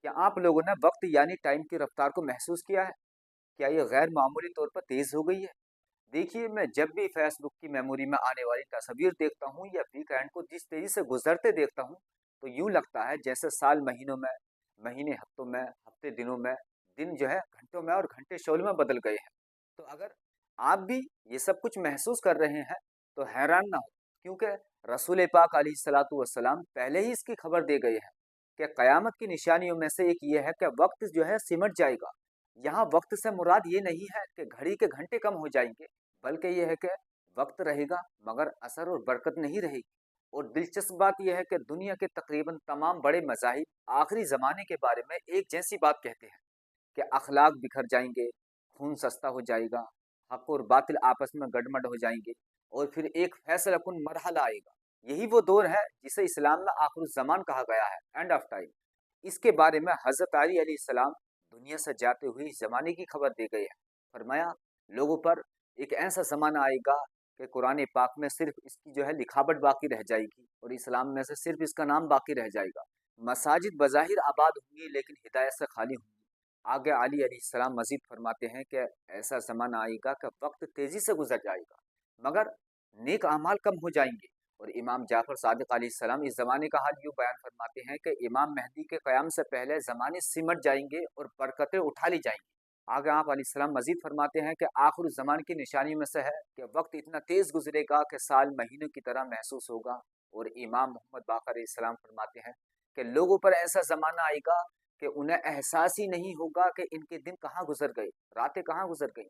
کیا آپ لوگوں نے وقت یعنی ٹائم کی رفتار کو محسوس کیا ہے؟ کیا یہ غیر معمولی طور پر تیز ہو گئی ہے؟ دیکھیے، میں جب بھی فیس بک کی میموری میں آنے والی تصاویر دیکھتا ہوں یا ویکینڈ کو جس تیزی سے گزرتے دیکھتا ہوں تو یوں لگتا ہے جیسے سال مہینوں میں، مہینے ہفتوں میں، ہفتے دنوں میں، دن جو ہے گھنٹوں میں اور گھنٹے شعلوں میں بدل گئے ہیں۔ تو اگر آپ بھی یہ سب کچھ محسوس کر رہے ہیں تو حیران نہ ہو، کیونکہ رسول پاک علیہ الصلاۃ والسلام پہلے ہی اس کی خبر دے گئے ہیں کہ قیامت کی نشانیوں میں سے ایک یہ ہے کہ وقت جو ہے سمٹ جائے گا۔ یہاں وقت سے مراد یہ نہیں ہے کہ گھڑی کے گھنٹے کم ہو جائیں گے، بلکہ یہ ہے کہ وقت رہے گا مگر اثر اور برکت نہیں رہے گی۔ اور دلچسپ بات یہ ہے کہ دنیا کے تقریباً تمام بڑے مذاہب آخری زمانے کے بارے میں ایک جیسی بات کہتے ہیں کہ اخلاق بکھر جائیں گے، خون سستا ہو جائے گا، حق اور باطل آپس میں گڈمڈ ہو جائیں گے، اور پھر ایک فیصلہ کن مرحلہ آئے گا۔ یہی وہ دور ہے جسے اسلام میں آخر الزمان کہا گیا ہے، اینڈ آف ٹائم۔ اس کے بارے میں حضرت علی علیہ السلام دنیا سے جاتے ہوئے اس زمانے کی خبر دے گئے ہیں۔ فرمایا، لوگوں پر ایک ایسا زمانہ آئے گا کہ قرآن پاک میں صرف اس کی جو ہے لکھاوٹ باقی رہ جائے گی، اور اسلام میں سے صرف اس کا نام باقی رہ جائے گا۔ مساجد بظاہر آباد ہوں گی لیکن ہدایت سے خالی ہوں گی۔ آگے علی علیہ السلام مزید فرماتے ہیں کہ ایسا زمانہ آئے گا کہ وقت تیزی سے گزر جائے گا مگر نیک اعمال کم ہو جائیں گے۔ اور امام جعفر صادق علیہ السلام اس زمانے کا حال یوں بیان فرماتے ہیں کہ امام مہدی کے قیام سے پہلے زمانے سمٹ جائیں گے اور برکتیں اٹھا لی جائیں گی۔ آگے آپ علیہ السلام مزید فرماتے ہیں کہ آخر الزمان کی نشانی میں سے ہے کہ وقت اتنا تیز گزرے گا کہ سال مہینوں کی طرح محسوس ہوگا۔ اور امام محمد باقر علیہ السلام فرماتے ہیں کہ لوگوں پر ایسا زمانہ آئے گا کہ انہیں احساس ہی نہیں ہوگا کہ ان کے دن کہاں گزر گئے، راتیں کہاں گزر گئی۔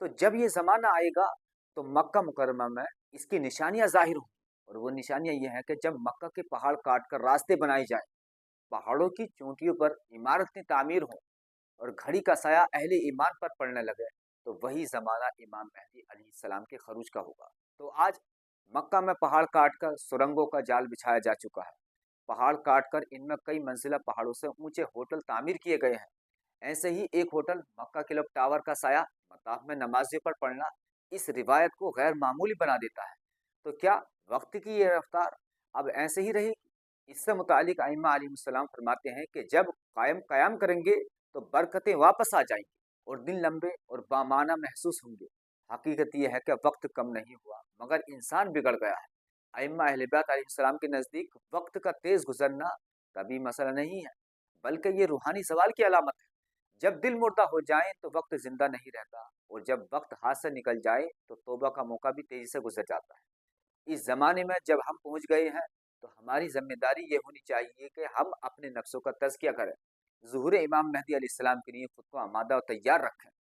تو جب یہ زمانہ آئے گا تو مکہ مکرمہ میں اس کی نشانیاں ظاہر ہوں، اور وہ نشانیاں یہ ہیں کہ جب مکہ کے پہاڑ کاٹ کر راستے بنائے جائیں، پہاڑوں کی چونٹیوں پر عمارتیں تعمیر ہوں، اور گھڑی کا سایہ اہل ایمان پر پڑنے لگے، تو وہی زمانہ امام مہدی علیہ السلام کے خروج کا ہوگا۔ تو آج مکہ میں پہاڑ کاٹ کر سرنگوں کا جال بچھایا جا چکا ہے، پہاڑ کاٹ کر ان میں کئی منزلہ پہاڑوں سے اونچے ہوٹل تعمیر کیے گئے ہیں۔ ایسے ہی ایک ہوٹل مکہ کلب ٹاور کا سایہ مطاف میں نمازیوں پر پڑنا اس روایت کو غیر معمولی بنا دیتا ہے۔ تو کیا وقت کی یہ رفتار اب ایسے ہی رہے گی؟ اس سے متعلق ائمہ علیہ السلام فرماتے ہیں کہ جب قیام کریں گے تو برکتیں واپس آ جائیں گی اور دن لمبے اور بامانہ محسوس ہوں گے۔ حقیقت یہ ہے کہ وقت کم نہیں ہوا مگر انسان بگڑ گیا ہے۔ ائمہ اہل بیت علیہ السلام کے نزدیک وقت کا تیز گزرنا کبھی مسئلہ نہیں ہے، بلکہ یہ روحانی زوال کی علامت ہے۔ جب دل مردہ ہو جائیں تو وقت زندہ نہیں رہتا، اور جب وقت ہاتھ سے نکل جائے تو توبہ کا موقع بھی تیزی سے گزر جاتا ہے۔ اس زمانے میں جب ہم پہنچ گئے ہیں تو ہماری ذمہ داری یہ ہونی چاہیے کہ ہم اپنے نفسوں کا تزکیہ کریں، ظہور امام مہدی علیہ السلام کے لیے خود کو آمادہ اور تیار رکھیں۔